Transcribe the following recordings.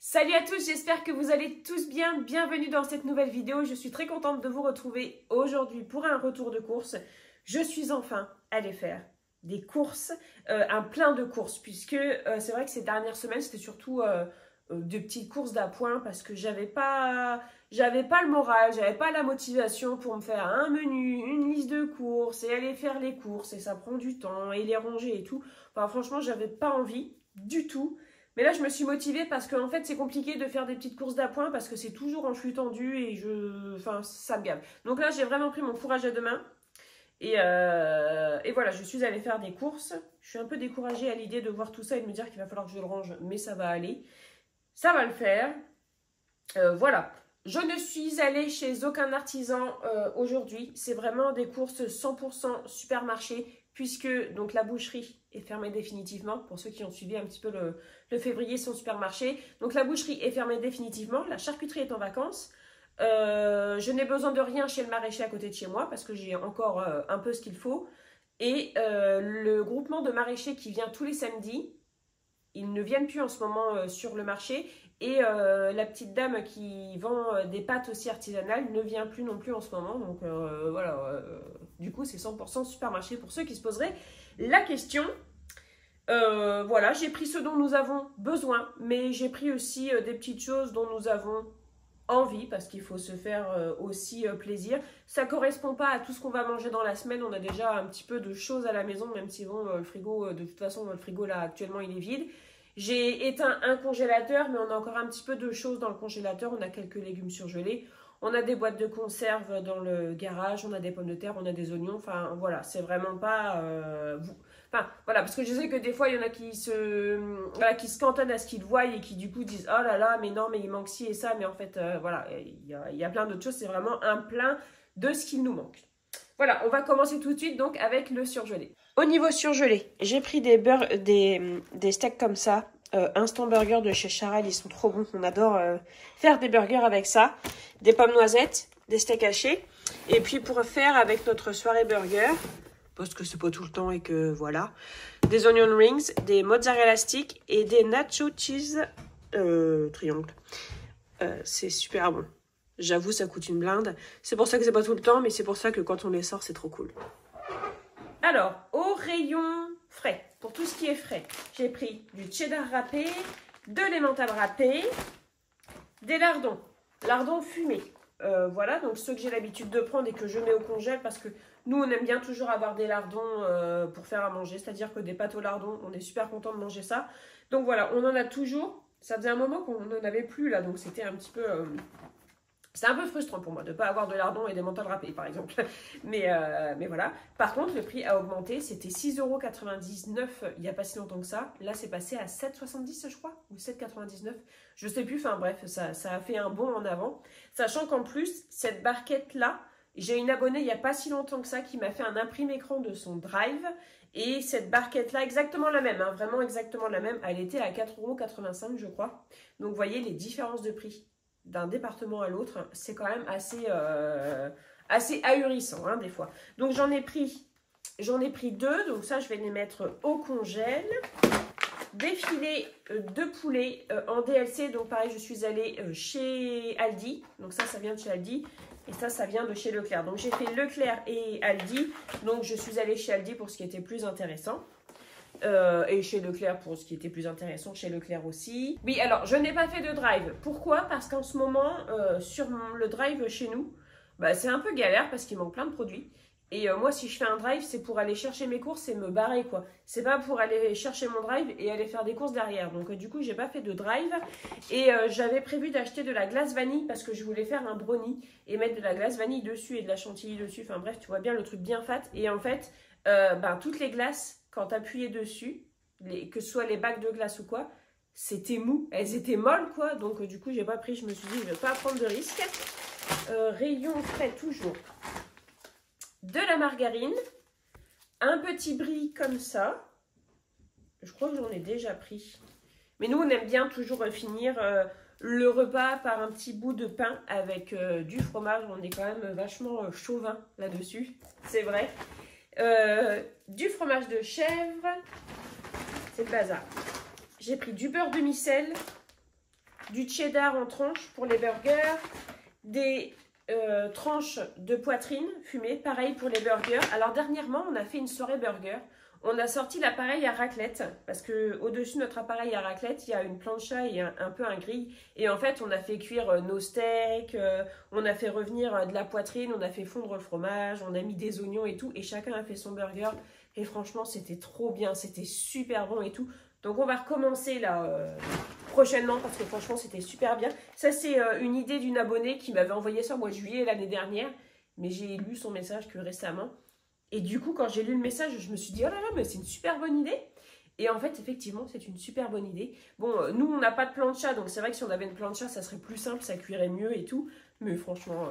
Salut à tous, j'espère que vous allez tous bien. Bienvenue dans cette nouvelle vidéo. Je suis très contente de vous retrouver aujourd'hui pour un retour de course. Je suis enfin allée faire des courses, un plein de courses, puisque c'est vrai que ces dernières semaines, c'était surtout des petites courses d'appoint parce que j'avais pas le moral, j'avais pas la motivation pour me faire un menu, une liste de courses et aller faire les courses et ça prend du temps et les ranger et tout. Enfin, franchement, j'avais pas envie du tout. Mais là, je me suis motivée parce qu'en fait, c'est compliqué de faire des petites courses d'appoint parce que c'est toujours en flux tendu et enfin, ça me gave. Donc là, j'ai vraiment pris mon courage à deux mains. Et voilà, je suis allée faire des courses. Je suis un peu découragée à l'idée de voir tout ça et de me dire qu'il va falloir que je le range, mais ça va aller. Ça va le faire. Voilà. Je ne suis allée chez aucun artisan aujourd'hui. C'est vraiment des courses 100% supermarché, puisque donc la boucherie est fermée définitivement. Pour ceux qui ont suivi un petit peu le février sans supermarché. Donc la boucherie est fermée définitivement. La charcuterie est en vacances. Je n'ai besoin de rien chez le maraîcher à côté de chez moi, parce que j'ai encore un peu ce qu'il faut. Et le groupement de maraîchers qui vient tous les samedis, ils ne viennent plus en ce moment sur le marché. Et la petite dame qui vend des pâtes aussi artisanales ne vient plus non plus en ce moment. Donc voilà, du coup c'est 100% supermarché pour ceux qui se poseraient la question. Voilà, j'ai pris ce dont nous avons besoin, mais j'ai pris aussi des petites choses dont nous avons envie, parce qu'il faut se faire aussi plaisir. Ça ne correspond pas à tout ce qu'on va manger dans la semaine. On a déjà un petit peu de choses à la maison, même si bon, le frigo, de toute façon le frigo là actuellement il est vide. J'ai éteint un congélateur, mais on a encore un petit peu de choses dans le congélateur. On a quelques légumes surgelés. On a des boîtes de conserve dans le garage. On a des pommes de terre, on a des oignons. Enfin, voilà, c'est vraiment pas... Enfin, voilà, parce que je sais que des fois, il y en a qui se cantonnent à ce qu'ils voient et qui, du coup, disent « Oh là là, mais non, mais il manque ci et ça. » Mais en fait, voilà, il y a plein d'autres choses. C'est vraiment un plein de ce qu'il nous manque. Voilà, on va commencer tout de suite donc avec le surgelé. Au niveau surgelé, j'ai pris des steaks comme ça, Instant Burger de chez Charal, ils sont trop bons, on adore faire des burgers avec ça, des pommes noisettes, des steaks hachés, et puis pour faire avec notre soirée burger, parce que c'est pas tout le temps et que voilà, des onion rings, des mozzarella sticks et des nacho cheese triangle. C'est super bon. J'avoue, ça coûte une blinde. C'est pour ça que c'est pas tout le temps, mais c'est pour ça que quand on les sort, c'est trop cool. Alors, au rayon frais, pour tout ce qui est frais, j'ai pris du cheddar râpé, de l'emmental râpé, des lardons fumés. Voilà, donc ceux que j'ai l'habitude de prendre et que je mets au congèle parce que nous, on aime bien toujours avoir des lardons pour faire à manger. C'est-à-dire que des pâtes au lardon, on est super content de manger ça. Donc voilà, on en a toujours. Ça faisait un moment qu'on n'en avait plus là, donc c'était un petit peu... C'est un peu frustrant pour moi de ne pas avoir de lardons et des mentales râpés, par exemple. Mais voilà. Par contre, le prix a augmenté. C'était 6,99 € il n'y a pas si longtemps que ça. Là, c'est passé à 7,70 € je crois, ou 7,99 €. Je ne sais plus. Enfin bref, ça a fait un bond en avant. Sachant qu'en plus, cette barquette-là, j'ai une abonnée il n'y a pas si longtemps que ça qui m'a fait un imprimé écran de son Drive. Et cette barquette-là, exactement la même, hein, vraiment exactement la même, elle était à 4,85 € je crois. Donc, vous voyez les différences de prix d'un département à l'autre, c'est quand même assez ahurissant hein, des fois. Donc j'en ai pris deux, donc ça je vais les mettre au congèle. Des filets de poulet en DLC, donc pareil je suis allée chez Aldi, donc ça vient de chez Aldi, et ça vient de chez Leclerc. Donc j'ai fait Leclerc et Aldi, donc je suis allée chez Aldi pour ce qui était plus intéressant. Et chez Leclerc pour ce qui était plus intéressant, chez Leclerc aussi. Oui, alors je n'ai pas fait de drive. Pourquoi? Parce qu'en ce moment, sur le drive chez nous, bah, c'est un peu galère parce qu'il manque plein de produits. Et moi, si je fais un drive, c'est pour aller chercher mes courses et me barrer, quoi. C'est pas pour aller chercher mon drive et aller faire des courses derrière. Donc du coup, j'ai pas fait de drive. Et j'avais prévu d'acheter de la glace vanille parce que je voulais faire un brownie et mettre de la glace vanille dessus et de la chantilly dessus. Enfin bref, tu vois bien le truc bien fat. Et en fait, toutes les glaces, quand tu appuyais dessus, que ce soit les bacs de glace ou quoi, c'était mou. Elles étaient molles, quoi. Donc, du coup, j'ai pas pris. Je me suis dit, je vais pas prendre de risque. Rayon frais, toujours. De la margarine. Un petit brie comme ça. Je crois que j'en ai déjà pris. Mais nous, on aime bien toujours finir le repas par un petit bout de pain avec du fromage. On est quand même vachement chauvin là-dessus. C'est vrai. Du fromage de chèvre, c'est le bazar. J'ai pris du beurre demi-sel, du cheddar en tranches pour les burgers, des tranches de poitrine fumée, pareil pour les burgers. Alors dernièrement, on a fait une soirée burger. On a sorti l'appareil à raclette parce que au-dessus de notre appareil à raclette, il y a une plancha et un peu un grill. Et en fait, on a fait cuire nos steaks, on a fait revenir de la poitrine, on a fait fondre le fromage, on a mis des oignons et tout. Et chacun a fait son burger. Et franchement, c'était trop bien, c'était super bon et tout. Donc on va recommencer là prochainement parce que franchement, c'était super bien. Ça, c'est une idée d'une abonnée qui m'avait envoyé ça au mois de juillet l'année dernière. Mais j'ai lu son message que récemment. Et du coup, quand j'ai lu le message, je me suis dit, oh là là, mais c'est une super bonne idée. Et en fait, effectivement, c'est une super bonne idée. Bon, nous, on n'a pas de plancha, donc c'est vrai que si on avait une plancha, ça serait plus simple, ça cuirait mieux et tout. Mais franchement,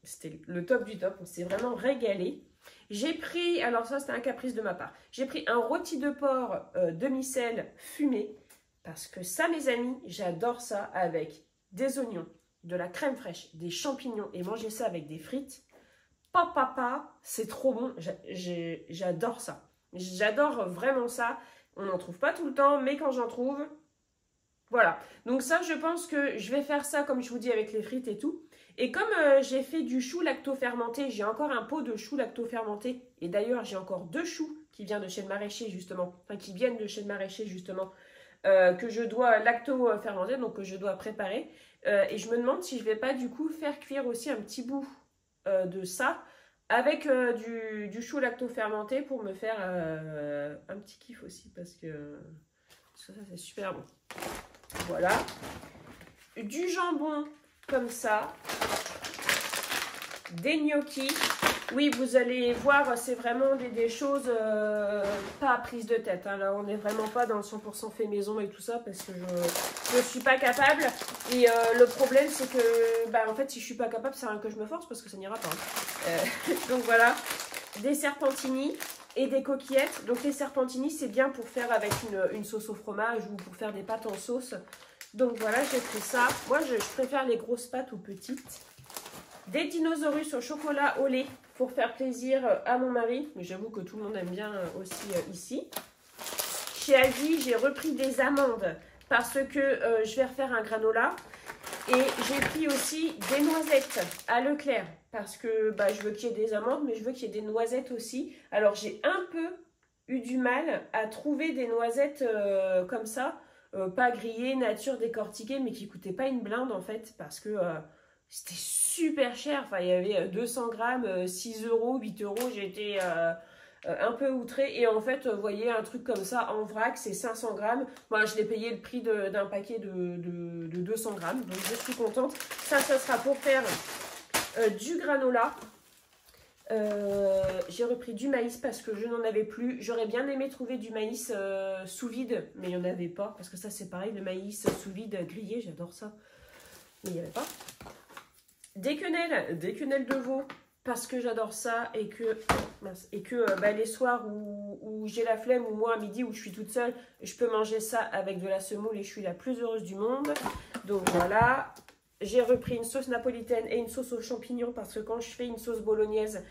c'était le top du top. On s'est vraiment régalé. J'ai pris, alors ça, c'était un caprice de ma part. J'ai pris un rôti de porc demi-sel fumé. Parce que ça, mes amis, j'adore ça avec des oignons, de la crème fraîche, des champignons et manger ça avec des frites. Papa, c'est trop bon, j'adore ça. J'adore vraiment ça. On n'en trouve pas tout le temps, mais quand j'en trouve, voilà. Donc ça, je pense que je vais faire ça, comme je vous dis, avec les frites et tout. Et comme j'ai fait du chou lacto-fermenté, j'ai encore un pot de chou lacto-fermenté. Et d'ailleurs, j'ai encore 2 choux qui viennent de chez le maraîcher, justement. Enfin, qui viennent de chez le maraîcher, justement. Que je dois lacto-fermenter, donc que je dois préparer. Et je me demande si je vais pas, du coup, faire cuire aussi un petit bout de ça avec du chou lacto-fermenté pour me faire un petit kiff aussi parce que ça c'est super bon. Voilà, du jambon comme ça, des gnocchis. Oui, vous allez voir, c'est vraiment des choses pas à prise de tête. Hein. Là, on n'est vraiment pas dans le 100% fait maison et tout ça parce que je ne suis pas capable. Et le problème, c'est que, bah, en fait, si je suis pas capable, c'est rien que je me force parce que ça n'ira pas. Hein. Donc voilà, des serpentini et des coquillettes. Donc les serpentini, c'est bien pour faire avec une sauce au fromage ou pour faire des pâtes en sauce. Donc voilà, j'ai pris ça. Moi, je préfère les grosses pâtes aux petites. Des dinosaures au chocolat au lait pour faire plaisir à mon mari. Mais j'avoue que tout le monde aime bien aussi ici. Chez Aldi, j'ai repris des amandes parce que je vais refaire un granola. Et j'ai pris aussi des noisettes à Leclerc parce que bah, je veux qu'il y ait des amandes, mais je veux qu'il y ait des noisettes aussi. Alors j'ai un peu eu du mal à trouver des noisettes comme ça, pas grillées, nature, décortiquées, mais qui ne coûtaient pas une blinde en fait parce que c'était super cher. Enfin, il y avait 200 grammes, 6 euros, 8 euros. J'ai été un peu outrée. Et en fait, vous voyez, un truc comme ça en vrac, c'est 500 grammes. Moi, je l'ai payé le prix d'un paquet de 200 grammes. Donc, je suis contente. Ça sera pour faire du granola. J'ai repris du maïs parce que je n'en avais plus. J'aurais bien aimé trouver du maïs sous vide, mais il n'y en avait pas. Parce que ça, c'est pareil, le maïs sous vide grillé, j'adore ça. Mais il n'y avait pas. Des quenelles de veau parce que j'adore ça et que bah, les soirs où j'ai la flemme ou moi à midi où je suis toute seule, je peux manger ça avec de la semoule et je suis la plus heureuse du monde. Donc voilà, j'ai repris une sauce napolitaine et une sauce aux champignons parce que quand je fais une sauce bolognaise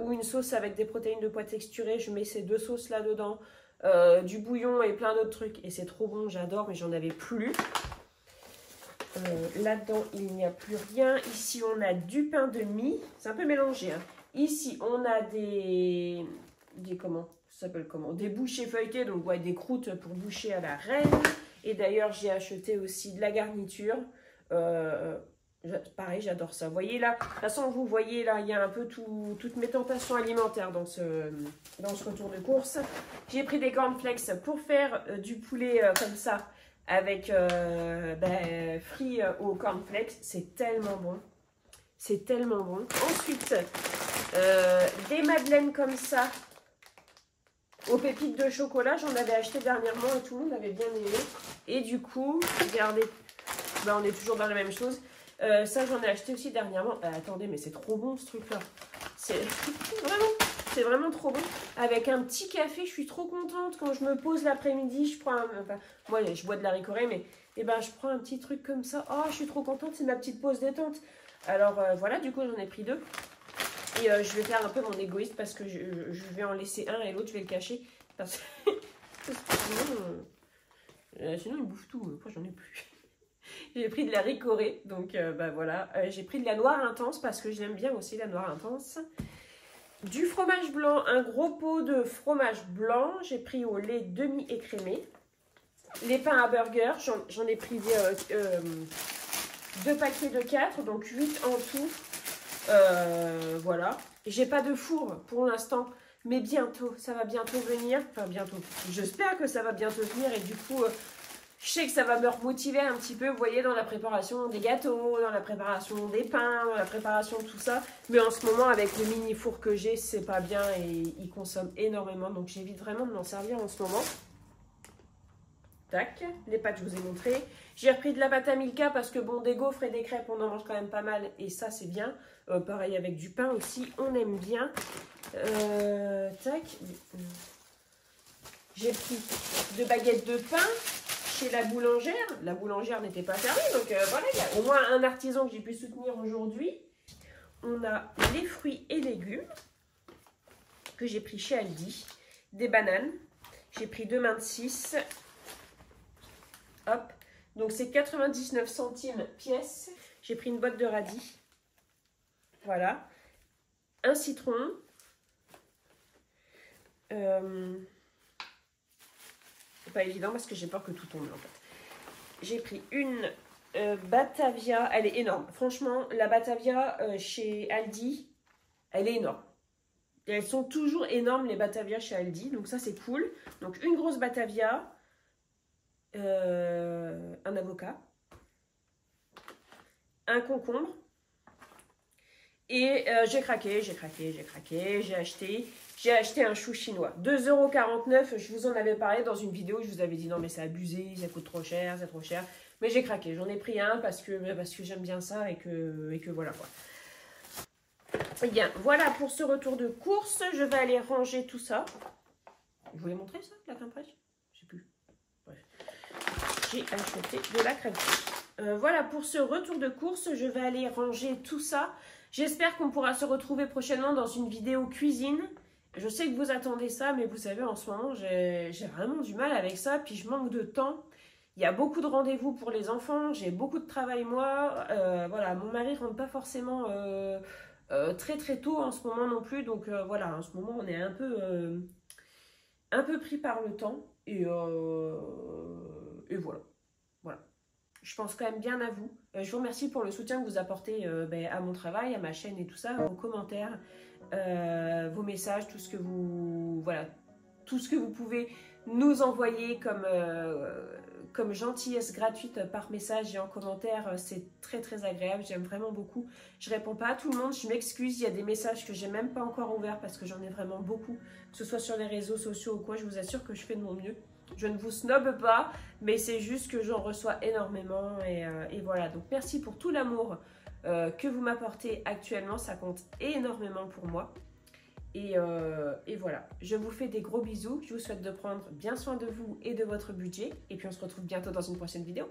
ou une sauce avec des protéines de pois texturées, je mets ces 2 sauces là dedans, du bouillon et plein d'autres trucs et c'est trop bon, j'adore mais j'en avais plus. Là-dedans, il n'y a plus rien. Ici, on a du pain de mie. C'est un peu mélangé. Hein. Ici, on a des comment ça s'appelle comment? Des bouchées feuilletées, donc ouais, des croûtes pour boucher à la reine. Et d'ailleurs, j'ai acheté aussi de la garniture. Pareil, j'adore ça. Vous voyez là, de toute façon, vous voyez là, il y a un peu toutes mes tentations alimentaires dans ce retour de course. J'ai pris des cornflakes pour faire du poulet comme ça. Avec frit au cornflakes, c'est tellement bon. C'est tellement bon. Ensuite, des madeleines comme ça, aux pépites de chocolat. J'en avais acheté dernièrement et tout le monde avait bien aimé. Et du coup, regardez, bah, on est toujours dans la même chose. Ça, j'en ai acheté aussi dernièrement. Attendez, mais c'est trop bon ce truc-là. C'est vraiment trop bon. Avec un petit café, je suis trop contente. Quand je me pose l'après-midi, je prends moi, je bois de la Ricoré, mais je prends un petit truc comme ça. Oh, je suis trop contente. C'est ma petite pause détente. Alors, voilà, du coup, j'en ai pris 2. Et je vais faire un peu mon égoïste parce que je vais en laisser un et l'autre, je vais le cacher. Parce que sinon, il bouffe tout. Moi, j'en ai plus. J'ai pris de la Ricoré, donc bah voilà. J'ai pris de la noire intense parce que j'aime bien aussi la noire intense. Du fromage blanc, un gros pot de fromage blanc. J'ai pris au lait demi-écrémé. Les pains à burger, j'en ai pris 2 paquets de 4, donc 8 en tout. Voilà. J'ai pas de four pour l'instant, mais bientôt, ça va bientôt venir. Enfin, bientôt. J'espère que ça va bientôt venir et du coup, je sais que ça va me remotiver un petit peu, vous voyez, dans la préparation des gâteaux, dans la préparation des pains, dans la préparation de tout ça. Mais en ce moment, avec le mini four que j'ai, c'est pas bien et il consomme énormément. Donc, j'évite vraiment de m'en servir en ce moment. Tac, les pâtes, je vous ai montré. J'ai repris de la pâte à Milka parce que bon, des gaufres et des crêpes, on en mange quand même pas mal et ça, c'est bien. Pareil avec du pain aussi, on aime bien. Tac. J'ai pris 2 baguettes de pain chez la boulangère. La boulangère n'était pas fermée, donc voilà, il y a au moins un artisan que j'ai pu soutenir aujourd'hui. On a les fruits et légumes que j'ai pris chez Aldi. Des bananes. J'ai pris 2 mains de 6. Hop, donc c'est 99 centimes pièce. J'ai pris une boîte de radis. Voilà. Un citron. C'est pas évident parce que j'ai peur que tout tombe en fait. J'ai pris une Batavia. Elle est énorme. Franchement, la Batavia chez Aldi, elle est énorme. Et elles sont toujours énormes les Batavia chez Aldi. Donc ça c'est cool. Donc une grosse Batavia. Un avocat, un concombre et j'ai craqué, j'ai acheté un chou chinois, 2,49 €. Je vous en avais parlé dans une vidéo, je vous avais dit non mais c'est abusé, ça coûte trop cher, c'est trop cher, mais j'ai craqué, j'en ai pris un parce que j'aime bien ça et que voilà quoi. Bien, voilà pour ce retour de course, je vais aller ranger tout ça. Je vous l'ai montré ça, la crème fraîche? Je sais plus. Bref. J'ai acheté de la crème fraîche. Voilà pour ce retour de course, je vais aller ranger tout ça. J'espère qu'on pourra se retrouver prochainement dans une vidéo cuisine. Je sais que vous attendez ça, mais vous savez, en ce moment, j'ai vraiment du mal avec ça, puis je manque de temps. Il y a beaucoup de rendez-vous pour les enfants, j'ai beaucoup de travail moi. Voilà, mon mari rentre pas forcément très tôt en ce moment non plus, donc voilà, en ce moment, on est un peu pris par le temps. Et voilà. Je pense quand même bien à vous. Je vous remercie pour le soutien que vous apportez à mon travail, à ma chaîne et tout ça, vos commentaires, vos messages, tout ce que vous pouvez nous envoyer comme gentillesse gratuite par message et en commentaire. C'est très agréable, j'aime vraiment beaucoup. Je réponds pas à tout le monde, je m'excuse, il y a des messages que j'ai même pas encore ouverts parce que j'en ai vraiment beaucoup, que ce soit sur les réseaux sociaux ou quoi. Je vous assure que je fais de mon mieux. Je ne vous snobe pas, mais c'est juste que j'en reçois énormément et voilà. Donc merci pour tout l'amour que vous m'apportez actuellement, ça compte énormément pour moi. Et voilà, je vous fais des gros bisous, je vous souhaite de prendre bien soin de vous et de votre budget. Et puis on se retrouve bientôt dans une prochaine vidéo.